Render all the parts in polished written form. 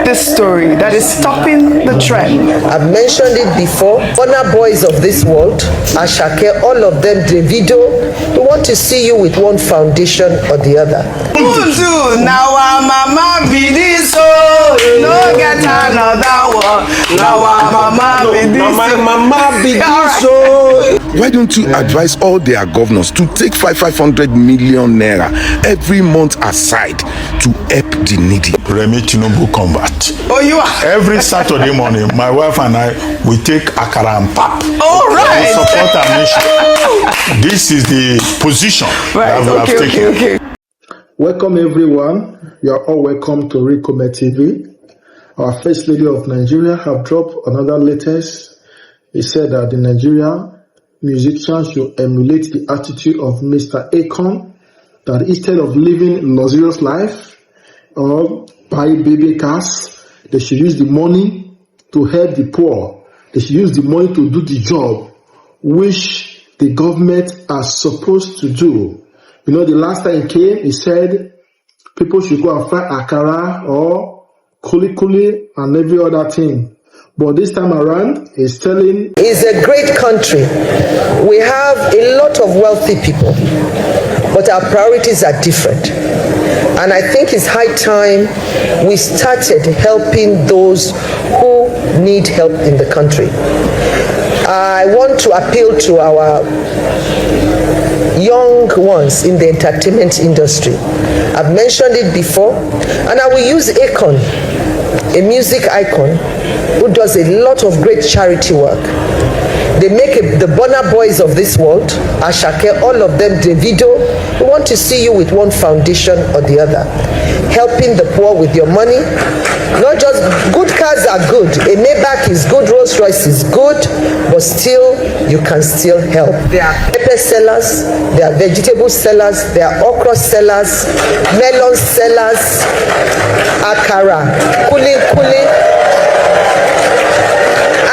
this story that is stopping the trend? I've mentioned it before. Burna Boys of this world, Asake, all of them, Davido, we want to see you with one foundation or the other. Now our mama be this, oh, no get another one. Now our mama be this, mama be this, oh. Why don't you advise all their governors to take 500 million naira every month aside to help the needy? Remi Tinubu convert. Oh, you are. Every Saturday morning, my wife and I, we take akara and pap. All right. We support our mission. This is the position that we have taken. Okay. Welcome everyone. You are all welcome to Rikome TV. Our First Lady of Nigeria have dropped another latest. He said that the Nigeria musicians should emulate the attitude of Mr. Akon, that instead of living luxurious life or buy baby cars, they should use the money to help the poor. They should use the money to do the job which the government are supposed to do. You know, the last time he came, he said people should go and fry akara or kuli and every other thing. But this time around, he's telling... It's a great country. We have a lot of wealthy people, but our priorities are different. And I think it's high time we started helping those who need help in the country. I want to appeal to our young ones in the entertainment industry. I've mentioned it before, and I will use Akon, a music icon who does a lot of great charity work. They make the Burna Boys of this world, Asake, all of them, Davido. We want to see you with one foundation or the other, helping the poor with your money. Not just good cars are good. A Maybach is good, Rolls Royce is good, but still you can still help. There are pepper sellers, there are vegetable sellers, there are okra sellers, melon sellers, akara, kuli.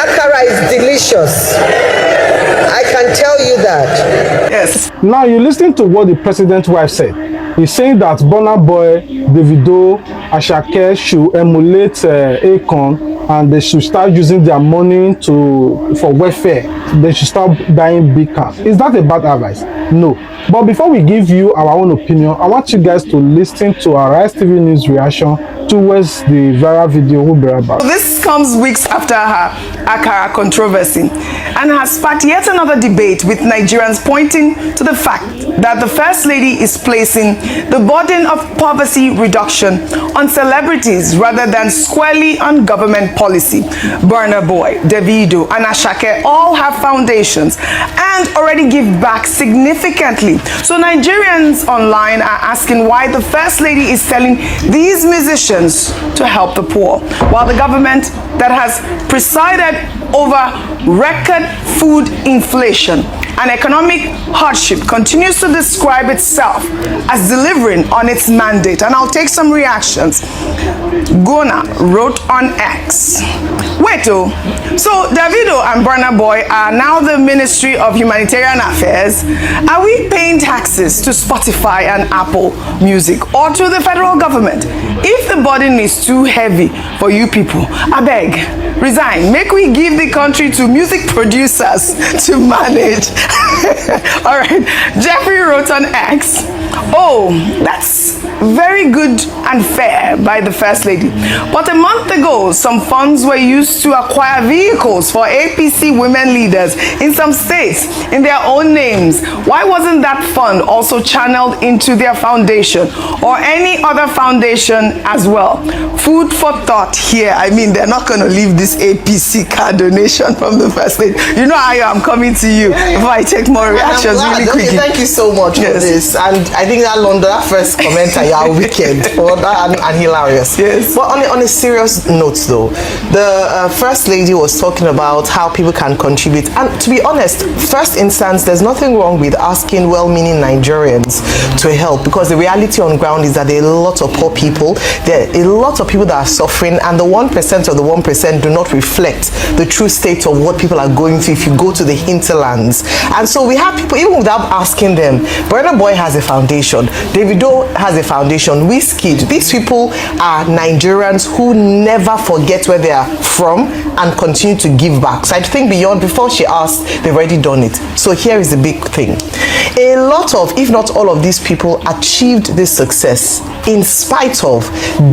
Akara is delicious. I can tell you that. Yes. Now you listen to what the president's wife said. He's saying that Burna Boy, Davido, Asake should emulate Akon, and they should start using their money for welfare. They should start buying big cars. Is that a bad advice? No. But before we give you our own opinion, I want you guys to listen to our Rise TV News reaction towards the viral video we'll be about. This comes weeks after her Akara controversy and has sparked yet another debate, with Nigerians pointing to the fact that the First Lady is placing the burden of poverty reduction on celebrities rather than squarely on government policy. Burna Boy, Davido, and Asake all have foundations and already give back significantly. So Nigerians online are asking why the First Lady is telling these musicians to help the poor, while the government that has presided over record food inflation and economic hardship continues to describe itself as delivering on its mandate. And I'll take some reactions. Gona wrote on X, wait, so Davido and Burna Boy are now the Ministry of Humanitarian Affairs. Are we paying taxes to Spotify and Apple Music or to the federal government? If the burden is too heavy for you people, I beg, resign. Make we give the country to music producers to manage. All right, Jeffrey wrote on X, oh, that's very good and fair by the First Lady. But a month ago, some funds were used to acquire vehicles for APC women leaders in some states in their own names. Why wasn't that fund also channeled into their foundation or any other foundation as well? Food for thought here. I mean, they're not going to leave this APC car donation from the First Lady. You know how I'm coming to you before I take more reactions really quickly. Thank you so much for this. And I think that first commenter, you are wicked for that and hilarious. Yes. But on a serious note though, the First Lady was talking about how people can contribute. And to be honest, first instance, there's nothing wrong with asking well-meaning Nigerians to help, because the reality on ground is that there are a lot of poor people, there are a lot of people that are suffering, and the 1% of the 1% do not reflect the true state of what people are going through if you go to the hinterlands. And so we have people, even without asking them, Burna Boy has a foundation. foundation. Davido has a foundation. Wizkid. These people are Nigerians who never forget where they are from and continue to give back. So I think before she asked, they've already done it. So here is the big thing. A lot of, if not all of these people achieved this success in spite of,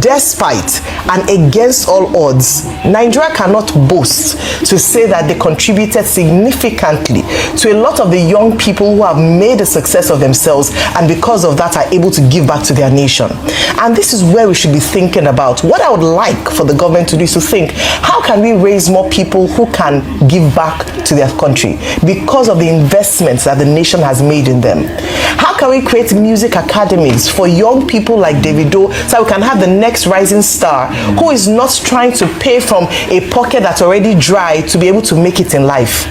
despite, and against all odds. Nigeria cannot boast to say that they contributed significantly to a lot of the young people who have made a success of themselves and because of that are able to give back to their nation. And this is where we should be thinking about. What I would like for the government to do is to think, how can we raise more people who can give back to their country because of the investments that the nation has made in them? How can we create music academies for young people like Davido so we can have the next rising star who is not trying to pay from a pocket that's already dry to be able to make it in life?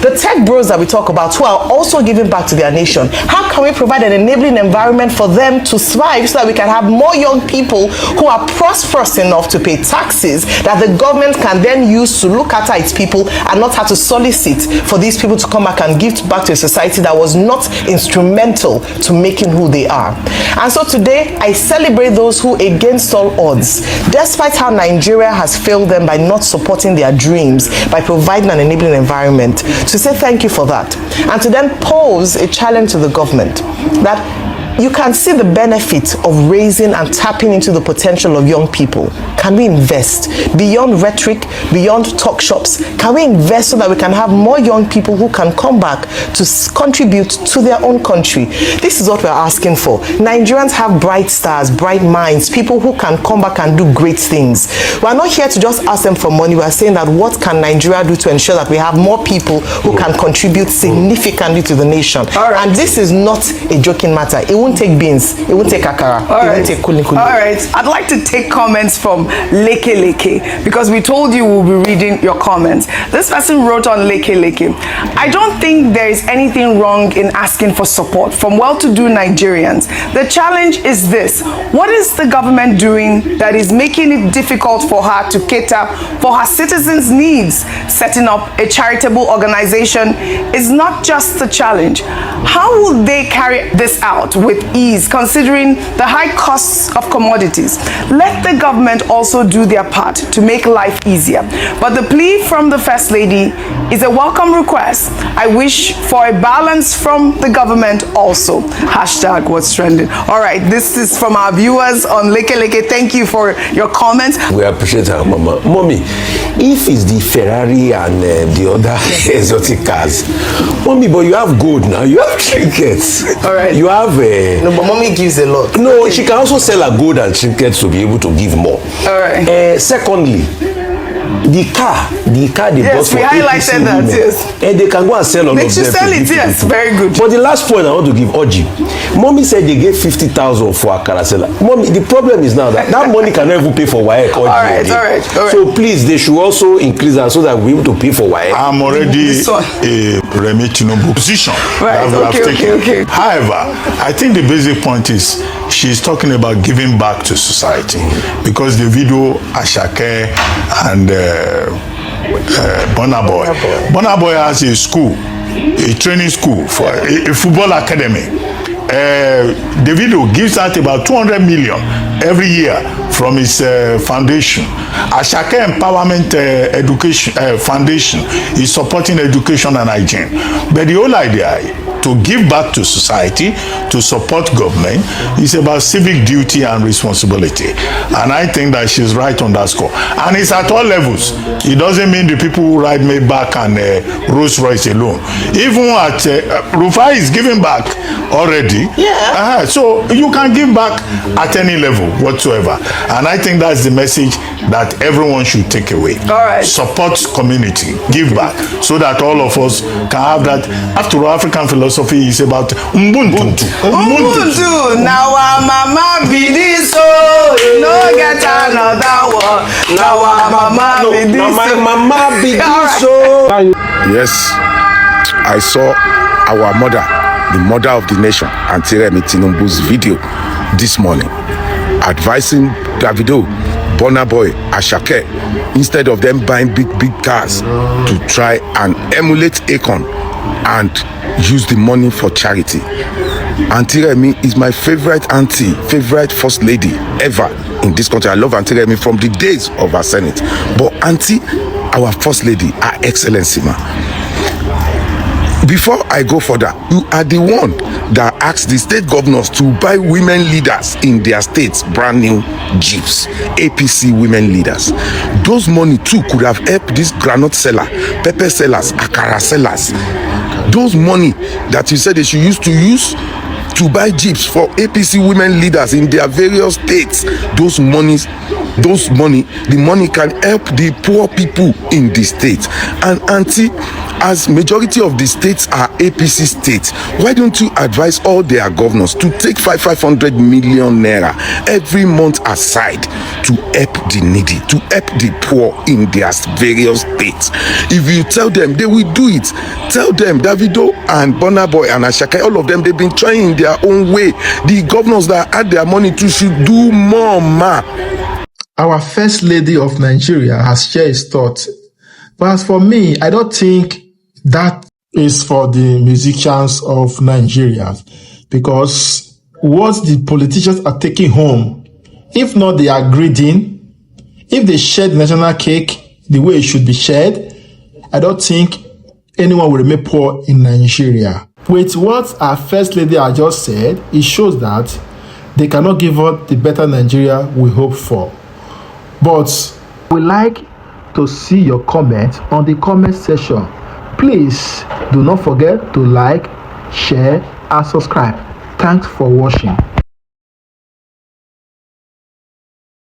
The tech bros that we talk about who are also giving back to their nation, how can we provide an enabling environment for them to thrive so that we can have more young people who are prosperous enough to pay taxes that the government can then use to look after its people and not have to solicit for these people to come back and give back to a society that was not instrumental to making who they are. And so today I celebrate those who, against all odds, despite how Nigeria has failed them by not supporting their dreams, by providing an enabling environment, to say thank you for that, and to then pose a challenge to the government that you can see the benefit of raising and tapping into the potential of young people. Can we invest beyond rhetoric, beyond talk shops? Can we invest so that we can have more young people who can come back to contribute to their own country? This is what we're asking for. Nigerians have bright stars, bright minds, people who can come back and do great things. We're not here to just ask them for money. We're saying that what can Nigeria do to ensure that we have more people who can contribute significantly to the nation? Right. And this is not a joking matter. It won't take beans, it won't take akara, it won't take kuli kuli. All right, I'd like to take comments from Leke Leke because we told you we'll be reading your comments. This person wrote on Leke Leke, I don't think there is anything wrong in asking for support from well-to-do Nigerians. The challenge is this: what is the government doing that is making it difficult for her to cater for her citizens' needs? Setting up a charitable organization is not just a challenge. How will they carry this out with ease, considering the high costs of commodities? Let the government also do their part to make life easier. But the plea from the First Lady is a welcome request. I wish for a balance from the government also. Hashtag what's trending. All right, this is from our viewers on Leke Leke. Thank you for your comments. We appreciate her, Mama. Mommy, if it's the Ferrari and the other exotic cars, Mommy, but you have gold now, you have trinkets. All right. You have No, but mommy gives a lot. No, she can also sell her gold and trinkets to be able to give more. All right. Secondly, the car they bought for we highlighted that, women, yes. And they can go and sell all They of should them. sell it, yes, very good. But the last point I want to give Oji, Mommy said they gave 50,000 for a Caracella. Mommy, the problem is now that money cannot even pay for WAEC. All right. So please, they should also increase that so that we're able to pay for WAEC. I'm already a Remi Tinubu position. Right, okay. However, I think the basic point is she's talking about giving back to society because the video Ashake and Burna Boy. Burna Boy has a school, a training school for a football academy. Davido gives out about 200 million every year from his foundation. Ashake Empowerment Education Foundation is supporting education and hygiene. But the whole idea to give back to society, to support government, is about civic duty and responsibility. And I think that she's right on that score. And it's at all levels. It doesn't mean the people who ride Maybach and Rolls Royce alone. Even at Rufai is giving back already. Yeah. So you can give back at any level whatsoever. And I think that's the message that everyone should take away. All right. Support community, give back, so that all of us can have that. After all, African philosophy is about Ubuntu. Now our mama be this, so no get another one. Now our mama be this. My mama be this. So Yes, I saw our mother, the mother of the nation, Aunty Remi Tinubu's video this morning, advising Davido, Burna Boy, Ashake, instead of them buying big cars, to try and emulate Akon and use the money for charity. Auntie Remi is my favorite auntie, favorite first lady ever in this country. I love Auntie Remi from the days of her Senate. But Auntie, our first lady, Her Excellency, ma. Before I go further, you are the one that asked the state governors to buy women leaders in their states brand new jeeps, APC women leaders. Those money too could have helped this groundnut seller, pepper sellers, akara sellers. Those money that you said they should use to buy jeeps for APC women leaders in their various states, the money can help the poor people in the state. And Auntie, as majority of the states are APC states, why don't you advise all their governors to take 500 million naira every month aside to help the needy, to help the poor in their various states? If you tell them, they will do it. Tell them, Davido and Burna Boy and Asake, all of them, they've been trying in their own way. The governors that add their money to should do more, ma. Our First Lady of Nigeria has shared his thoughts. But as for me, I don't think that is for the musicians of Nigeria, because what the politicians are taking home, if not they are greedy, if they share the national cake the way it should be shared, I don't think anyone will remain poor in Nigeria. With what our First Lady has just said, it shows that they cannot give us the better Nigeria we hope for. But we like to see your comments on the comment section. Please do not forget to like, share, and subscribe. Thanks for watching.